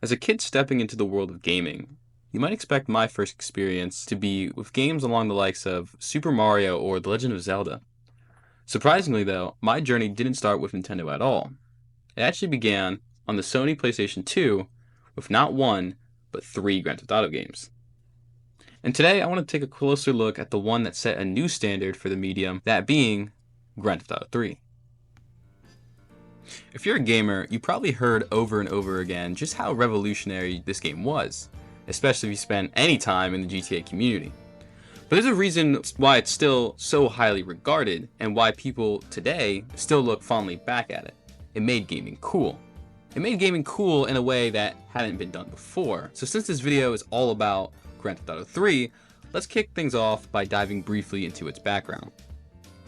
As a kid stepping into the world of gaming, you might expect my first experience to be with games along the likes of Super Mario or The Legend of Zelda. Surprisingly, though, my journey didn't start with Nintendo at all. It actually began on the Sony PlayStation 2 with not one, but three Grand Theft Auto games. And today I want to take a closer look at the one that set a new standard for the medium, that being Grand Theft Auto 3. If you're a gamer, you probably heard over and over again just how revolutionary this game was, especially if you spent any time in the GTA community. But there's a reason why it's still so highly regarded and why people today still look fondly back at it. It made gaming cool. It made gaming cool in a way that hadn't been done before. So since this video is all about Grand Theft Auto 3, let's kick things off by diving briefly into its background.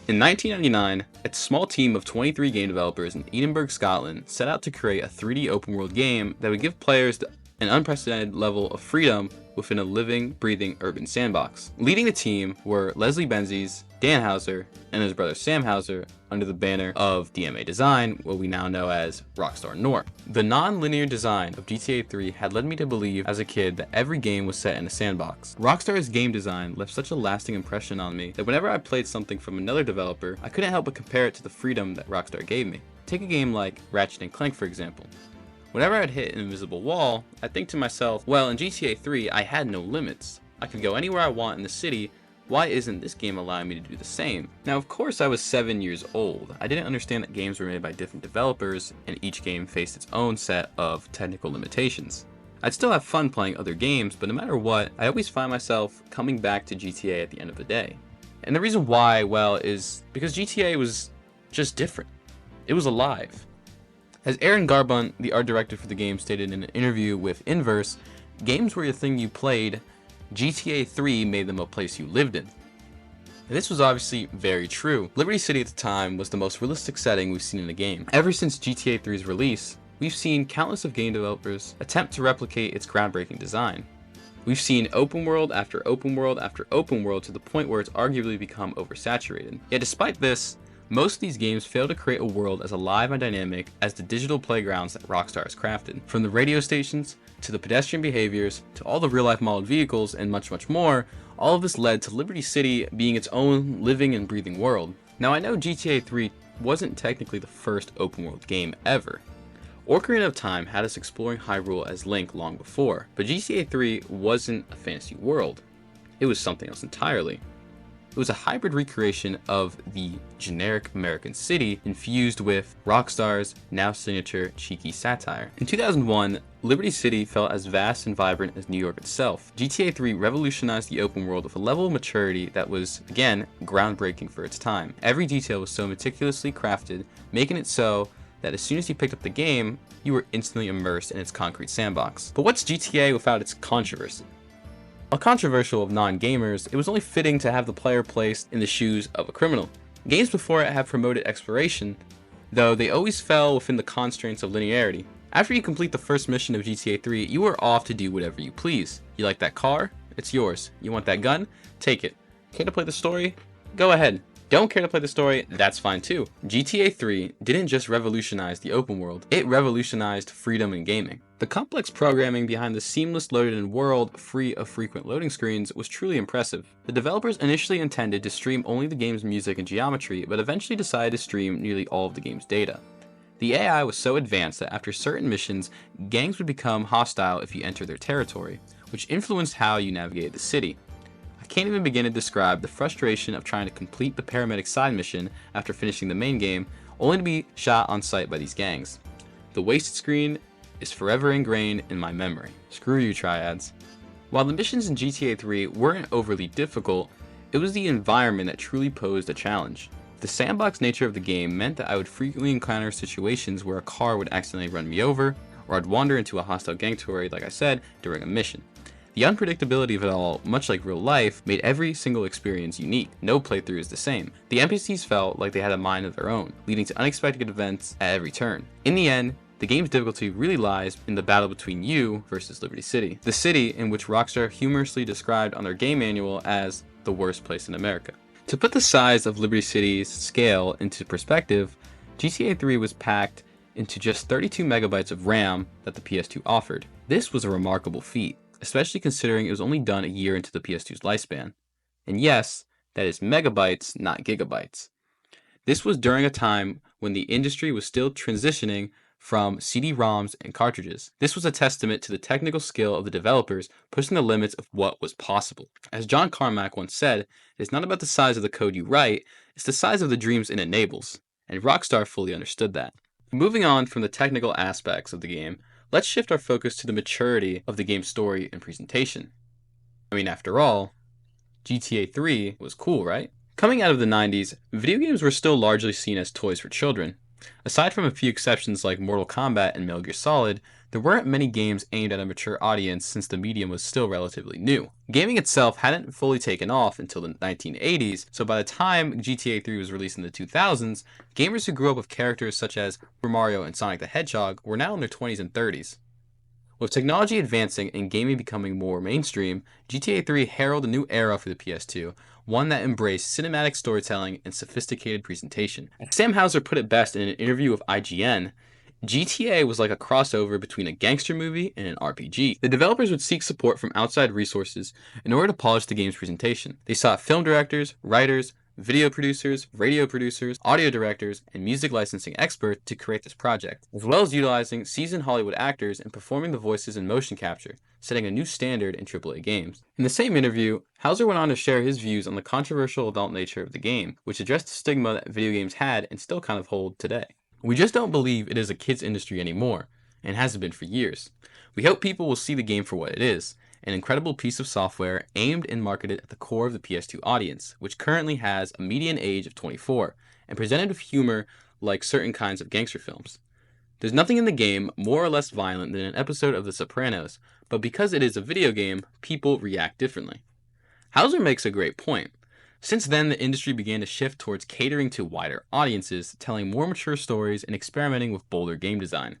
In 1999, a small team of 23 game developers in Edinburgh, Scotland set out to create a 3D open world game that would give players an unprecedented level of freedom within a living, breathing urban sandbox. Leading the team were Leslie Benzies, Dan Houser, and his brother Sam Houser under the banner of DMA Design, what we now know as Rockstar North. The non-linear design of GTA 3 had led me to believe as a kid that every game was set in a sandbox. Rockstar's game design left such a lasting impression on me that whenever I played something from another developer, I couldn't help but compare it to the freedom that Rockstar gave me. Take a game like Ratchet & Clank, for example. Whenever I'd hit an invisible wall, I'd think to myself, well, in GTA 3, I had no limits. I could go anywhere I want in the city. Why isn't this game allowing me to do the same? Now, of course, I was 7 years old. I didn't understand that games were made by different developers, and each game faced its own set of technical limitations. I'd still have fun playing other games, but no matter what, I always find myself coming back to GTA at the end of the day. And the reason why, well, is because GTA was just different. It was alive. As Aaron Garbunt, the art director for the game, stated in an interview with Inverse, games were a thing you played, GTA 3 made them a place you lived in. And this was obviously very true. Liberty City at the time was the most realistic setting we've seen in a game. Ever since GTA 3's release, we've seen countless of game developers attempt to replicate its groundbreaking design. We've seen open world after open world after open world to the point where it's arguably become oversaturated. Yet despite this, most of these games fail to create a world as alive and dynamic as the digital playgrounds that Rockstar has crafted. From the radio stations, to the pedestrian behaviors, to all the real-life modeled vehicles, and much, much more, all of this led to Liberty City being its own living and breathing world. Now, I know GTA 3 wasn't technically the first open-world game ever. Ocarina of Time had us exploring Hyrule as Link long before, but GTA 3 wasn't a fantasy world. It was something else entirely. It was a hybrid recreation of the generic American city infused with Rockstar's now signature cheeky satire. In 2001, Liberty City felt as vast and vibrant as New York itself. GTA 3 revolutionized the open world with a level of maturity that was, again, groundbreaking for its time. Every detail was so meticulously crafted, making it so that as soon as you picked up the game, you were instantly immersed in its concrete sandbox. But what's GTA without its controversy? While controversial of non-gamers, it was only fitting to have the player placed in the shoes of a criminal. Games before it have promoted exploration, though they always fell within the constraints of linearity. After you complete the first mission of GTA 3, you are off to do whatever you please. You like that car? It's yours. You want that gun? Take it. Care to play the story? Go ahead. Don't care to play the story? That's fine too. GTA 3 didn't just revolutionize the open world, it revolutionized freedom in gaming. The complex programming behind the seamless loaded-in world, free of frequent loading screens, was truly impressive. The developers initially intended to stream only the game's music and geometry, but eventually decided to stream nearly all of the game's data. The AI was so advanced that after certain missions, gangs would become hostile if you entered their territory, which influenced how you navigated the city. I can't even begin to describe the frustration of trying to complete the paramedic side mission after finishing the main game, only to be shot on sight by these gangs. The wasted screen is forever ingrained in my memory. Screw you, triads. While the missions in GTA 3 weren't overly difficult, it was the environment that truly posed a challenge. The sandbox nature of the game meant that I would frequently encounter situations where a car would accidentally run me over, or I'd wander into a hostile gang territory, like I said, during a mission. The unpredictability of it all, much like real life, made every single experience unique. No playthrough is the same. The NPCs felt like they had a mind of their own, leading to unexpected events at every turn. In the end, the game's difficulty really lies in the battle between you versus Liberty City, the city in which Rockstar humorously described on their game manual as the worst place in America. To put the size of Liberty City's scale into perspective, GTA 3 was packed into just 32 megabytes of RAM that the PS2 offered. This was a remarkable feat, especially considering it was only done a year into the PS2's lifespan. And yes, that is megabytes, not gigabytes. This was during a time when the industry was still transitioning from CD-ROMs and cartridges. This was a testament to the technical skill of the developers pushing the limits of what was possible. As John Carmack once said, it's not about the size of the code you write, it's the size of the dreams it enables. And Rockstar fully understood that. Moving on from the technical aspects of the game, let's shift our focus to the maturity of the game's story and presentation. I mean, after all, GTA 3 was cool, right? Coming out of the 90s, video games were still largely seen as toys for children. Aside from a few exceptions like Mortal Kombat and Metal Gear Solid, there weren't many games aimed at a mature audience since the medium was still relatively new. Gaming itself hadn't fully taken off until the 1980s, so by the time GTA 3 was released in the 2000s, gamers who grew up with characters such as Super Mario and Sonic the Hedgehog were now in their 20s and 30s. With technology advancing and gaming becoming more mainstream, GTA 3 heralded a new era for the PS2, one that embraced cinematic storytelling and sophisticated presentation. Sam Houser put it best in an interview with IGN, GTA was like a crossover between a gangster movie and an RPG. The developers would seek support from outside resources in order to polish the game's presentation. They sought film directors, writers, video producers, radio producers, audio directors, and music licensing experts to create this project, as well as utilizing seasoned Hollywood actors and performing the voices in motion capture, setting a new standard in AAA games. In the same interview, Houser went on to share his views on the controversial adult nature of the game, which addressed the stigma that video games had and still kind of hold today. We just don't believe it is a kids' industry anymore, and hasn't been for years. We hope people will see the game for what it is, an incredible piece of software aimed and marketed at the core of the PS2 audience, which currently has a median age of 24, and presented with humor like certain kinds of gangster films. There's nothing in the game more or less violent than an episode of The Sopranos, but because it is a video game, people react differently. Houser makes a great point. Since then, the industry began to shift towards catering to wider audiences, telling more mature stories and experimenting with bolder game design.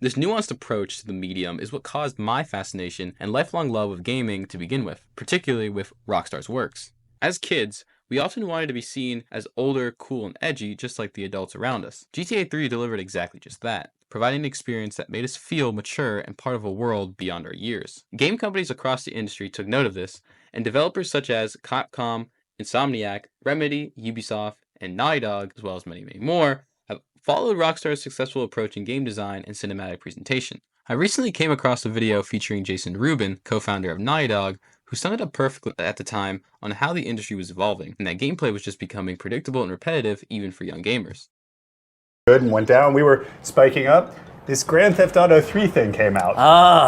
This nuanced approach to the medium is what caused my fascination and lifelong love of gaming to begin with, particularly with Rockstar's works. As kids, we often wanted to be seen as older, cool, and edgy, just like the adults around us. GTA 3 delivered exactly just that, providing an experience that made us feel mature and part of a world beyond our years. Game companies across the industry took note of this, and developers such as Capcom, Insomniac, Remedy, Ubisoft, and Naughty Dog, as well as many, many more, have followed Rockstar's successful approach in game design and cinematic presentation. I recently came across a video featuring Jason Rubin, co-founder of Naughty Dog, who summed it up perfectly at the time on how the industry was evolving, and that gameplay was just becoming predictable and repetitive even for young gamers. Good and went down. We were spiking up. This Grand Theft Auto 3 thing came out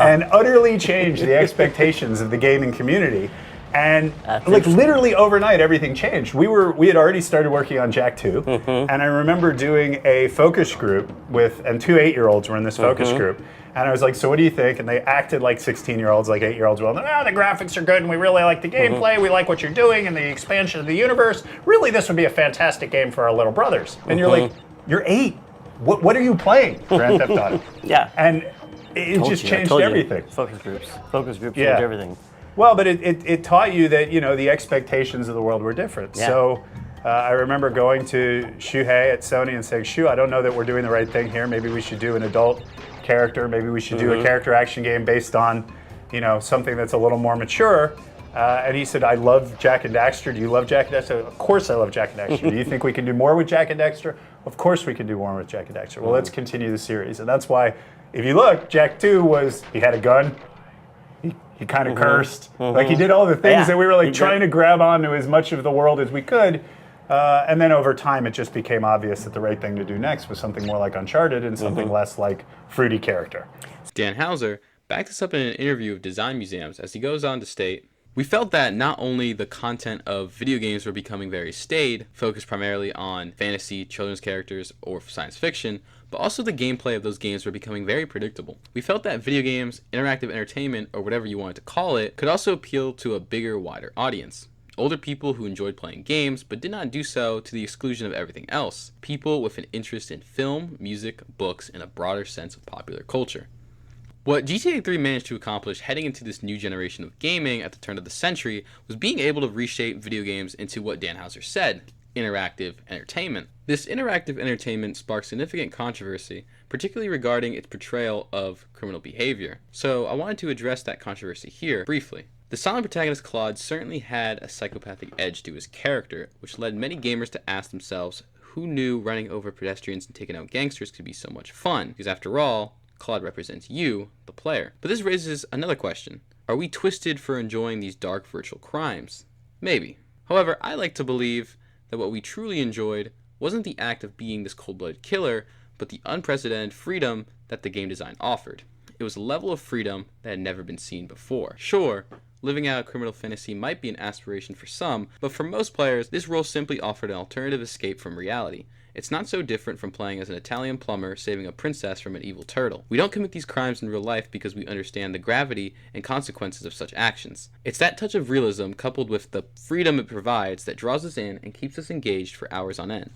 and utterly changed the expectations of the gaming community. And like literally overnight, everything changed. We had already started working on Jak 2, and I remember doing a focus group and two 8-year-olds were in this focus group. And I was like, so what do you think? And they acted like 16-year-olds, like 8-year-olds. Well, the graphics are good, and we really like the gameplay. We like what you're doing and the expansion of the universe. Really, this would be a fantastic game for our little brothers. And you're like, you're 8. What are you playing? Grand Theft Auto. Yeah. And it just changed everything. Focus groups change everything. Well, but it taught you that, the expectations of the world were different. Yeah. So I remember going to Shuhei at Sony and saying, Shu, I don't know that we're doing the right thing here. Maybe we should do an adult character. Maybe we should do a character action game based on, something that's a little more mature. And he said, I love Jak and Daxter. Do you love Jak and Daxter? Of course I love Jak and Daxter. Do you think we can do more with Jak and Daxter? Of course we can do more with Jak and Daxter. Well, let's continue the series. And that's why, if you look, Jak 2 he had a gun. He kind of cursed. Like, he did all the things that we were trying to grab onto as much of the world as we could. And then over time, it just became obvious that the right thing to do next was something more like Uncharted and something less like fruity character. Dan Houser backed this up in an interview with Design Museums as he goes on to state, we felt that not only the content of video games were becoming very staid, focused primarily on fantasy, children's characters, or science fiction, but also the gameplay of those games were becoming very predictable. We felt that video games, interactive entertainment, or whatever you wanted to call it, could also appeal to a bigger, wider audience. Older people who enjoyed playing games, but did not do so to the exclusion of everything else. People with an interest in film, music, books, and a broader sense of popular culture. What GTA 3 managed to accomplish heading into this new generation of gaming at the turn of the century was being able to reshape video games into what Dan Houser said, interactive entertainment. This interactive entertainment sparks significant controversy, particularly regarding its portrayal of criminal behavior. So I wanted to address that controversy here briefly. The silent protagonist Claude certainly had a psychopathic edge to his character, which led many gamers to ask themselves who knew running over pedestrians and taking out gangsters could be so much fun, because after all, Claude represents you, the player. But this raises another question. Are we twisted for enjoying these dark virtual crimes? Maybe. However, I like to believe that what we truly enjoyed wasn't the act of being this cold-blooded killer, but the unprecedented freedom that the game design offered. It was a level of freedom that had never been seen before. Sure, living out a criminal fantasy might be an aspiration for some, but for most players, this role simply offered an alternative escape from reality. It's not so different from playing as an Italian plumber saving a princess from an evil turtle. We don't commit these crimes in real life because we understand the gravity and consequences of such actions. It's that touch of realism coupled with the freedom it provides that draws us in and keeps us engaged for hours on end.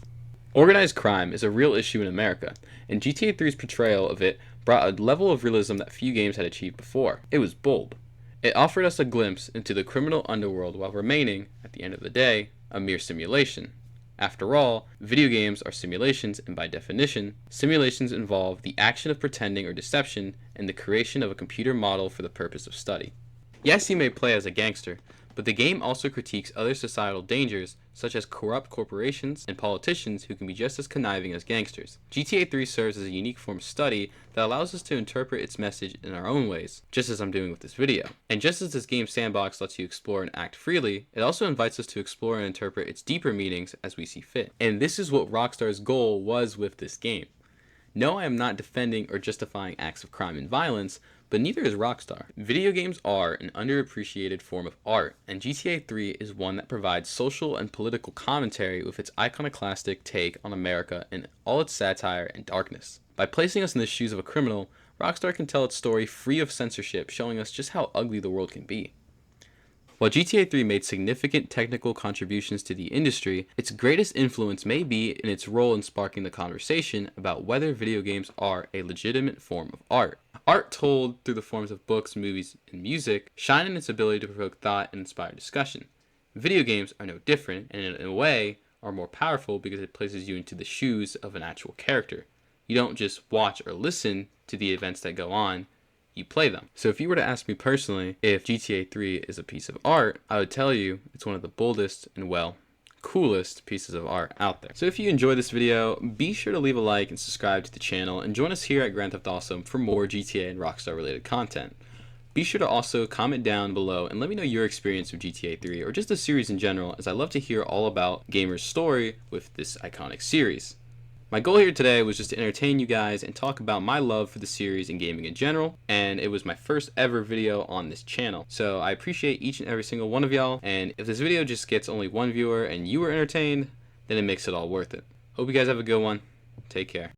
Organized crime is a real issue in America, and GTA 3's portrayal of it brought a level of realism that few games had achieved before. It was bold. It offered us a glimpse into the criminal underworld while remaining, at the end of the day, a mere simulation. After all, video games are simulations, and by definition, simulations involve the action of pretending or deception and the creation of a computer model for the purpose of study. Yes, you may play as a gangster, but the game also critiques other societal dangers, such as corrupt corporations and politicians who can be just as conniving as gangsters. GTA 3 serves as a unique form of study that allows us to interpret its message in our own ways, just as I'm doing with this video. And just as this game's sandbox lets you explore and act freely, it also invites us to explore and interpret its deeper meanings as we see fit. And this is what Rockstar's goal was with this game. No, I am not defending or justifying acts of crime and violence, but neither is Rockstar. Video games are an underappreciated form of art, and GTA 3 is one that provides social and political commentary with its iconoclastic take on America in all its satire and darkness. By placing us in the shoes of a criminal, Rockstar can tell its story free of censorship, showing us just how ugly the world can be. While GTA 3 made significant technical contributions to the industry, its greatest influence may be in its role in sparking the conversation about whether video games are a legitimate form of art. Art told through the forms of books, movies, and music shine in its ability to provoke thought and inspire discussion. Video games are no different, and in a way are more powerful because it places you into the shoes of an actual character. You don't just watch or listen to the events that go on, you play them. So if you were to ask me personally if GTA 3 is a piece of art, I would tell you it's one of the boldest and, well, coolest pieces of art out there. So if you enjoyed this video, be sure to leave a like and subscribe to the channel, and join us here at Grand Theft Awesome for more GTA and Rockstar related content. Be sure to also comment down below and let me know your experience with GTA 3 or just the series in general, as I love to hear all about gamers' story with this iconic series. My goal here today was just to entertain you guys and talk about my love for the series and gaming in general, and it was my first ever video on this channel. So I appreciate each and every single one of y'all, and if this video just gets only one viewer and you were entertained, then it makes it all worth it. Hope you guys have a good one. Take care.